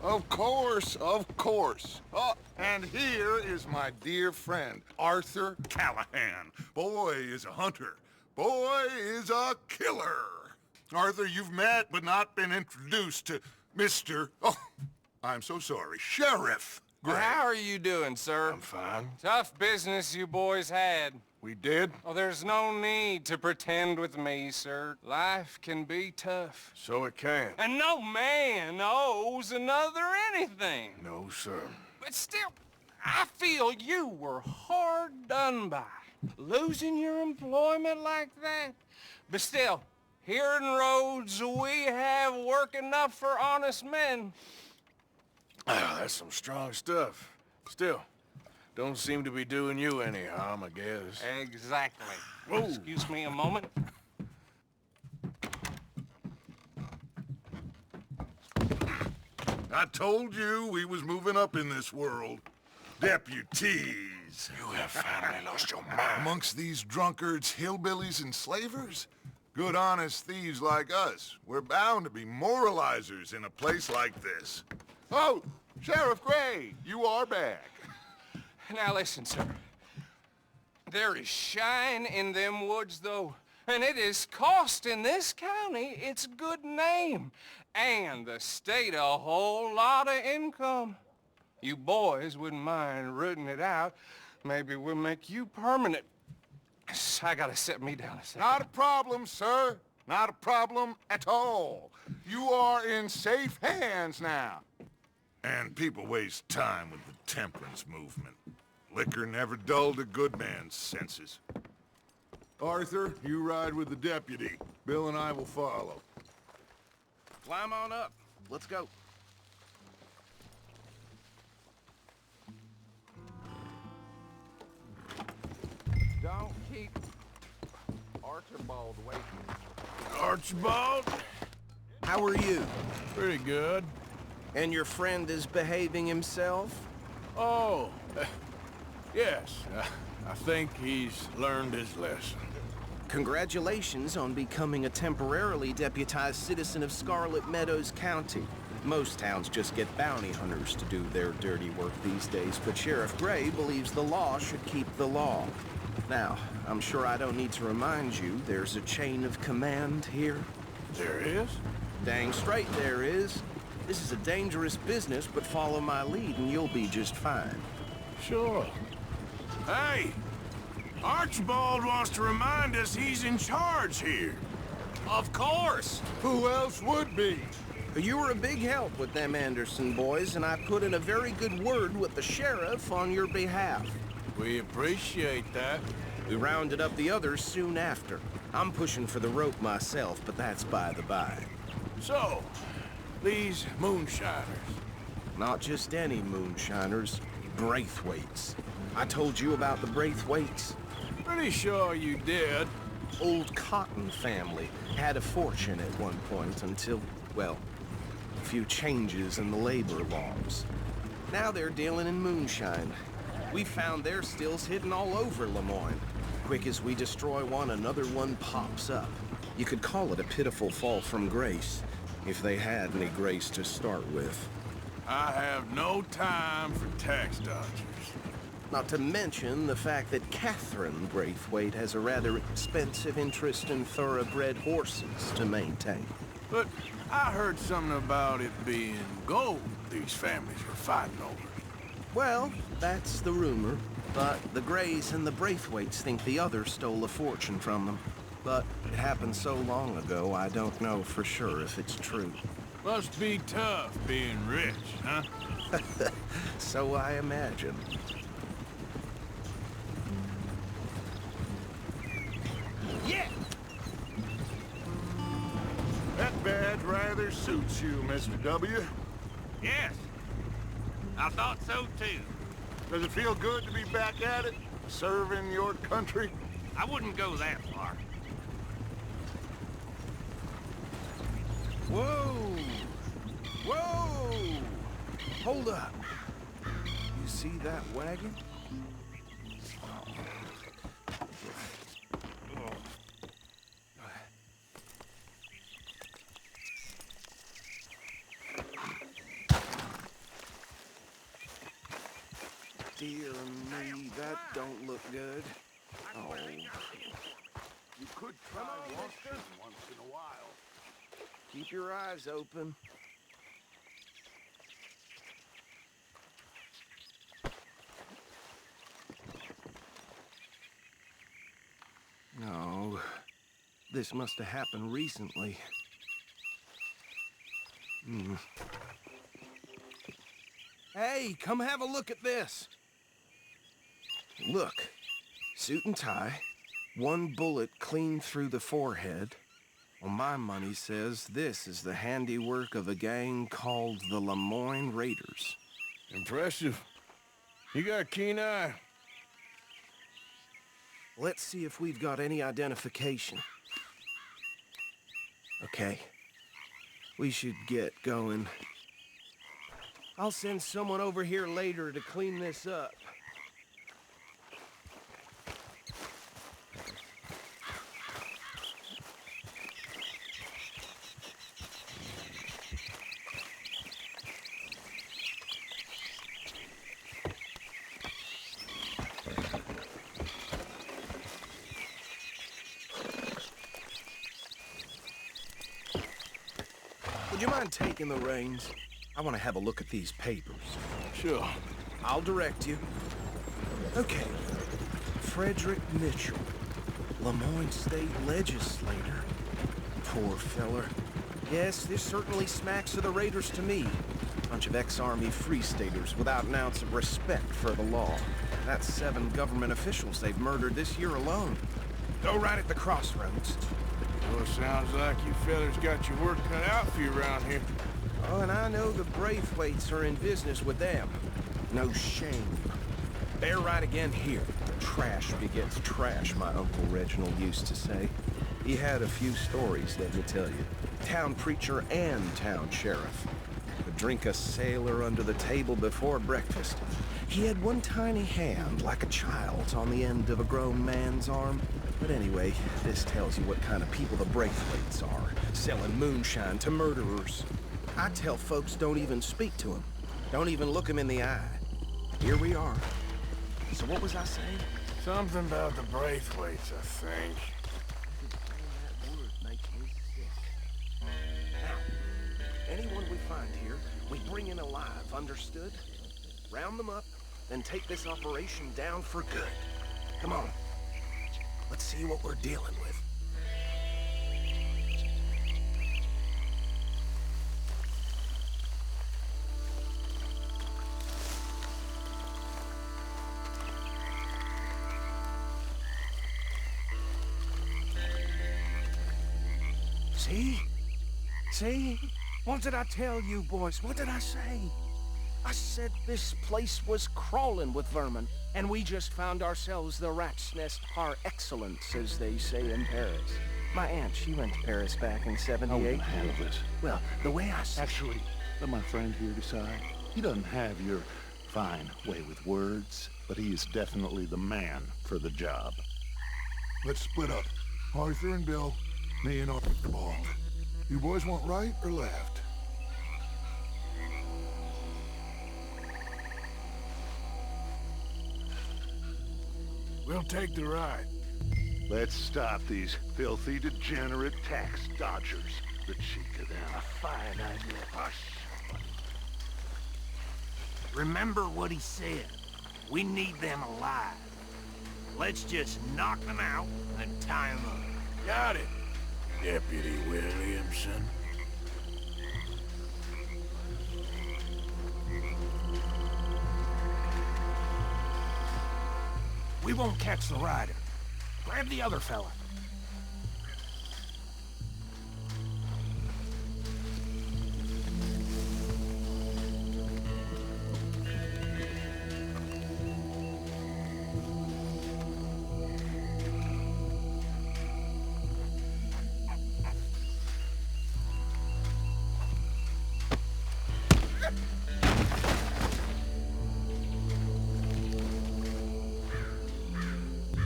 Of course, of course. Oh, and here is my dear friend, Arthur Callahan. Boy is a hunter. Boy is a killer. Arthur, you've met but not been introduced to Mr. Oh, I'm so sorry, Sheriff Gray. How are you doing, sir? I'm fine. Tough business you boys had. We did? Oh, there's no need to pretend with me, sir. Life can be tough. So it can. And no man owes another anything. No, sir. But still, I feel you were hard done by. Losing your employment like that. But still, here in Rhodes, we have work enough for honest men. Ah, that's some strong stuff. Still, don't seem to be doing you any harm, I guess. Exactly. Whoa. Excuse me a moment. I told you we was moving up in this world. Deputies. You have finally lost your mind. Amongst these drunkards, hillbillies, and slavers? Good honest thieves like us. We're bound to be moralizers in a place like this. Oh, Sheriff Gray, you are back. Now listen, sir. There is shine in them woods, though. And it is costing this county its good name. And the state a whole lot of income. You boys wouldn't mind rooting it out. Maybe we'll make you permanent. I gotta set me down a second. Not a problem, sir. Not a problem at all. You are in safe hands now. And people waste time with the temperance movement. Liquor never dulled a good man's senses. Arthur, you ride with the deputy. Bill and I will follow. Climb on up. Let's go. Don't keep Archibald waiting. Archibald? How are you? Pretty good. And your friend is behaving himself? Oh, yes. I think he's learned his lesson. Congratulations on becoming a temporarily deputized citizen of Scarlet Meadows County. Most towns just get bounty hunters to do their dirty work these days, but Sheriff Gray believes the law should keep the law. Now, I'm sure I don't need to remind you, there's a chain of command here. There is? Dang straight there is. This is a dangerous business, but follow my lead and you'll be just fine. Sure. Hey! Archibald wants to remind us he's in charge here. Of course! Who else would be? You were a big help with them Anderson boys, and I put in a very good word with the sheriff on your behalf. We appreciate that. We rounded up the others soon after. I'm pushing for the rope myself, but that's by the by. So, these moonshiners. Not just any moonshiners, Braithwaites. I told you about the Braithwaites. Pretty sure you did. Old Cotton family had a fortune at one point until, well, a few changes in the labor laws. Now they're dealing in moonshine. We found their stills hidden all over Lemoyne. Quick as we destroy one, another one pops up. You could call it a pitiful fall from grace, if they had any grace to start with. I have no time for tax dodgers. Not to mention the fact that Catherine Braithwaite has a rather expensive interest in thoroughbred horses to maintain. But I heard something about it being gold these families were fighting over. Well, that's the rumor. But the Grays and the Braithwaites think the others stole a fortune from them. But it happened so long ago, I don't know for sure if it's true. Must be tough being rich, huh? So I imagine. Yeah! That badge rather suits you, Mr. W. Yes. I thought so, too. Does it feel good to be back at it? Serving your country? I wouldn't go that far. Whoa! Whoa! Hold up. You see that wagon? Dear me, that don't look good. Oh. You could try washing once in a while. Keep your eyes open. No, this must have happened recently. Hey, come have a look at this. Look, suit and tie, one bullet clean through the forehead. Well, my money says this is the handiwork of a gang called the Lemoyne Raiders. Impressive. You got a keen eye. Let's see if we've got any identification. Okay. We should get going. I'll send someone over here later to clean this up. Would you mind taking the reins? I want to have a look at these papers. Sure. I'll direct you. Okay. Frederick Mitchell, Lemoyne State Legislator. Poor feller. Yes, this certainly smacks of the Raiders to me. Bunch of ex-Army Free Staters without an ounce of respect for the law. That's 7 government officials they've murdered this year alone. Go right at the crossroads. Well, sounds like you fellas got your work cut out for you around here. Oh, and I know the Braithwaites are in business with them. No shame. They're right again here. Trash begets trash, my Uncle Reginald used to say. He had a few stories, let me tell you. Town preacher and town sheriff. Would drink a sailor under the table before breakfast. He had one tiny hand, like a child's, on the end of a grown man's arm. But anyway, this tells you what kind of people the Braithwaites are, selling moonshine to murderers. I tell folks don't even speak to them. Don't even look them in the eye. Here we are. So what was I saying? Something about the Braithwaites, I think. That word makes me sick. Now, anyone we find here, we bring in alive, understood? Round them up, then take this operation down for good. Come on. Let's see what we're dealing with. See? See? What did I tell you, boys? What did I say? I said this place was crawling with vermin, and we just found ourselves the rat's nest par excellence, as they say in Paris. My aunt, she went to Paris back in '78. How are we gonna handle this? Well, the way I see Actually, let my friend here decide. He doesn't have your fine way with words, but he is definitely the man for the job. Let's split up. Arthur and Bill, me and Archibald. You boys want right or left? We'll take the ride. Let's stop these filthy, degenerate tax dodgers. The cheek of them. Fine idea. Hush. Remember what he said. We need them alive. Let's just knock them out and tie them up. Got it, Deputy Williamson. We won't catch the rider. Grab the other fella.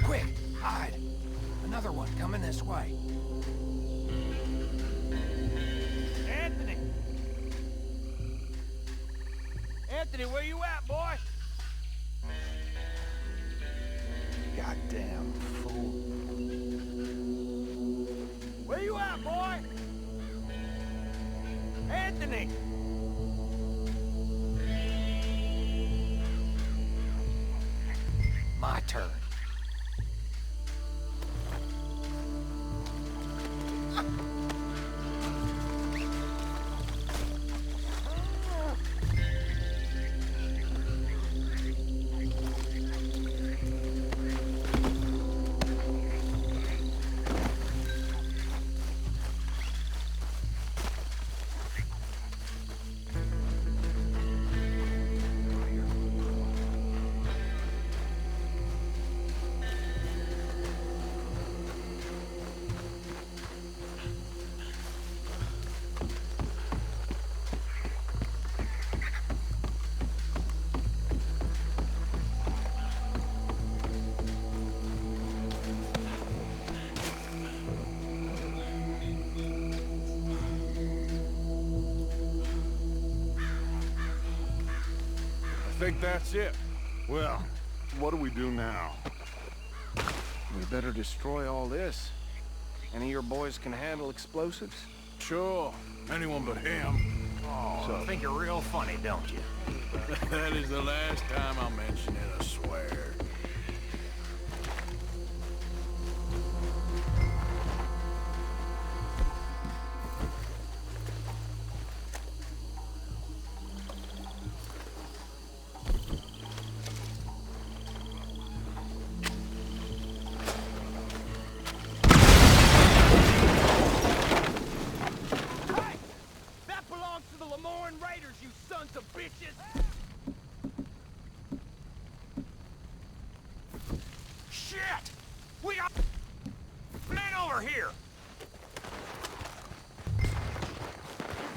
Quick, hide. Another one coming this way. Anthony! Anthony, where you at, boy? Goddamn fool. Where you at, boy? Anthony! My turn. I think that's it. Well, what do we do now? We better destroy all this. Any of your boys can handle explosives? Sure. Anyone but him. Oh, I think you're real funny, don't you? That is the last time I'll mention it, I swear. Shit! We got men over here! You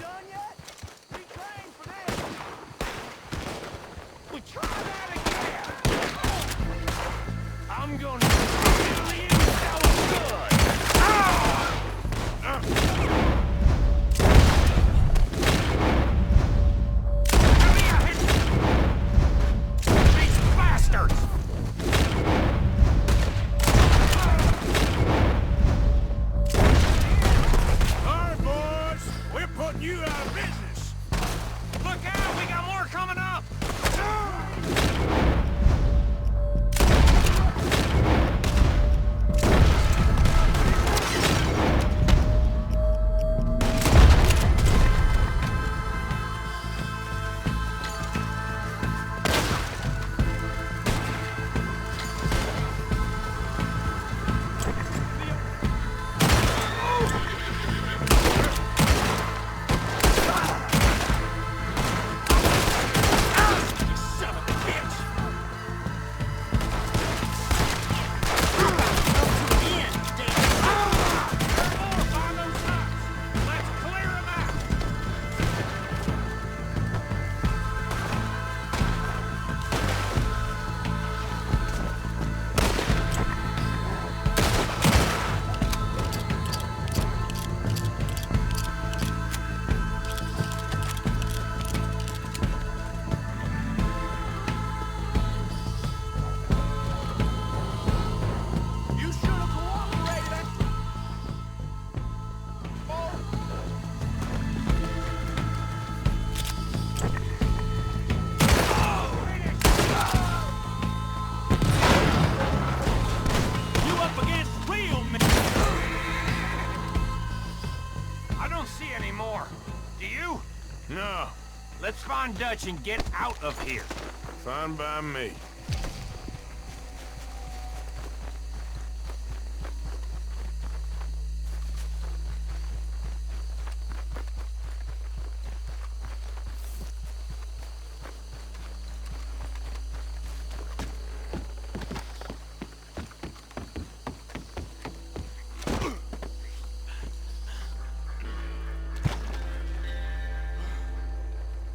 done yet? We trained for this! We try that again! I'm gonna kill you so good! These bastards! You out of business! Look out! We got more coming up! No, Let's find Dutch and get out of here. fine by me.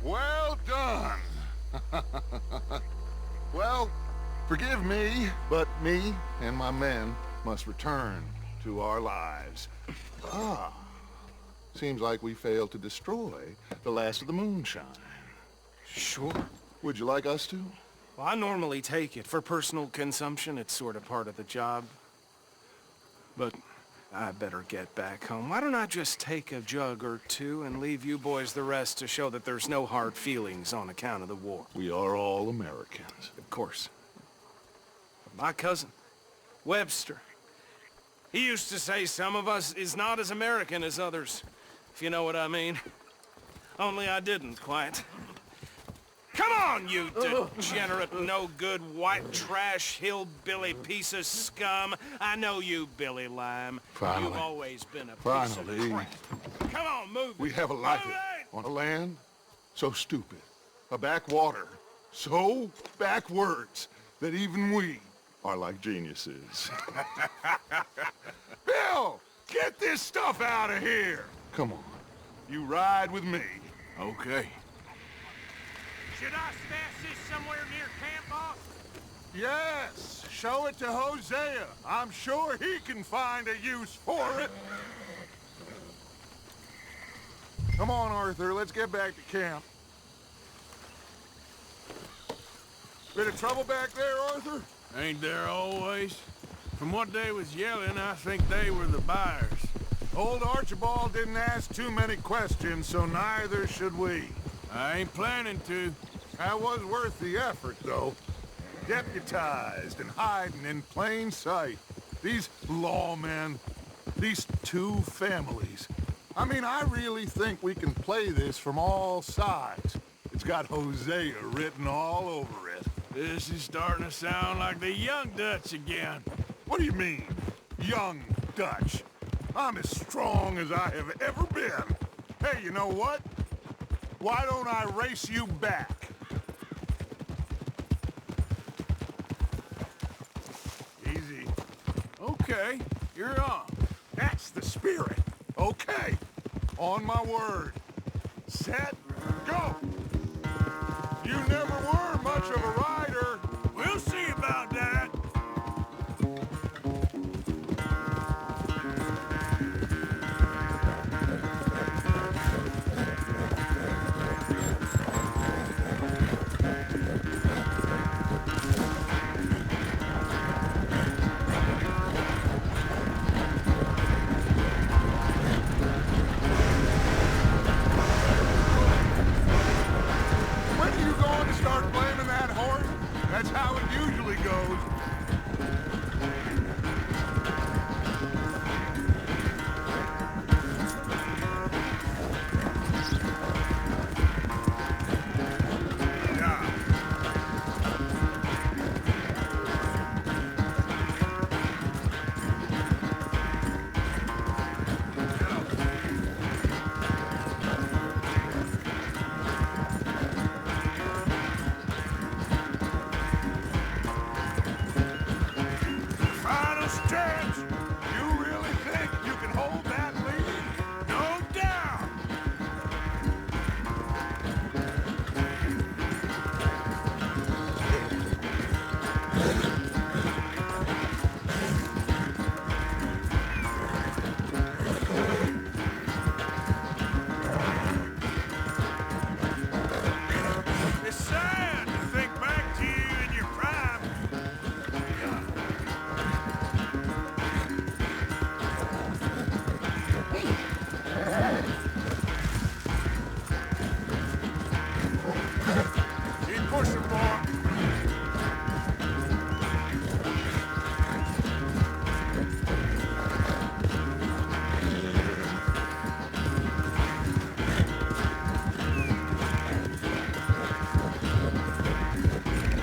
Well done. Well, forgive me, but me and my men must return to our lives. Ah, seems like we failed to destroy the last of the moonshine. Sure. Would you like us to? Well, I normally take it. For personal consumption, it's sort of part of the job. But I better get back home. Why don't I just take a jug or two and leave you boys the rest to show that there's no hard feelings on account of the war? We are all Americans. Of course. My cousin, Webster, he used to say some of us is not as American as others, if you know what I mean. Only I didn't quite. Come on, you degenerate, no-good, white trash, hillbilly piece of scum. I know you, Billy Lime. Finally. You've always been a piece Finally. of crap. Come on, move We it. have a life Move it! on a land so stupid, a backwater so backwards that even we are like geniuses. Bill, get this stuff out of here. Come on, you ride with me. Okay. Should I stash this somewhere near camp, boss? Yes, show it to Hosea. I'm sure he can find a use for it. Come on, Arthur, let's get back to camp. Bit of trouble back there, Arthur? Ain't there always? From what they was yelling, I think they were the buyers. Old Archibald didn't ask too many questions, so neither should we. I ain't planning to. That was worth the effort, though. Deputized and hiding in plain sight. These lawmen, these two families. I mean, I really think we can play this from all sides. It's got Hosea written all over it. This is starting to sound like the Young Dutch again. What do you mean, young Dutch? I'm as strong as I have ever been. Hey, you know what? Why don't I race you back? Easy. Okay, you're on. That's the spirit. Okay. On my word. Set, go. You never were much of a rider. We'll see about that. When are you going to start blaming that horse? That's how it usually goes. Yeah. Final stretch. You really think you can hold that lead? No doubt. It's sad to think back to you in your prime. Keep pushing, boy.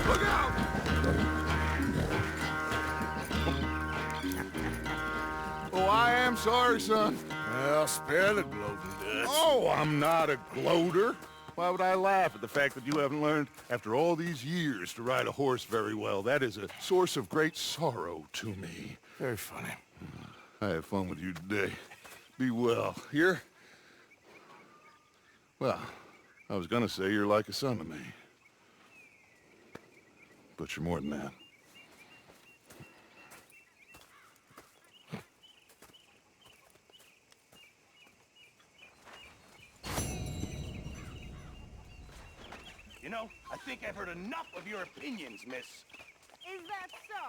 Look out! Oh, I am sorry, son. Well, spare the gloating, Dutch. Oh, I'm not a gloater. Why would I laugh at the fact that you haven't learned, after all these years, to ride a horse very well? That is a source of great sorrow to me. Very funny. I had fun with you today. Be well. Here? Well, I was gonna say you're like a son to me. But you're more than that. You know, I think I've heard enough of your opinions, miss. Is that so?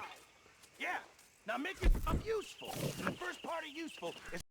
Yeah, now make yourself useful. And the first part of useful is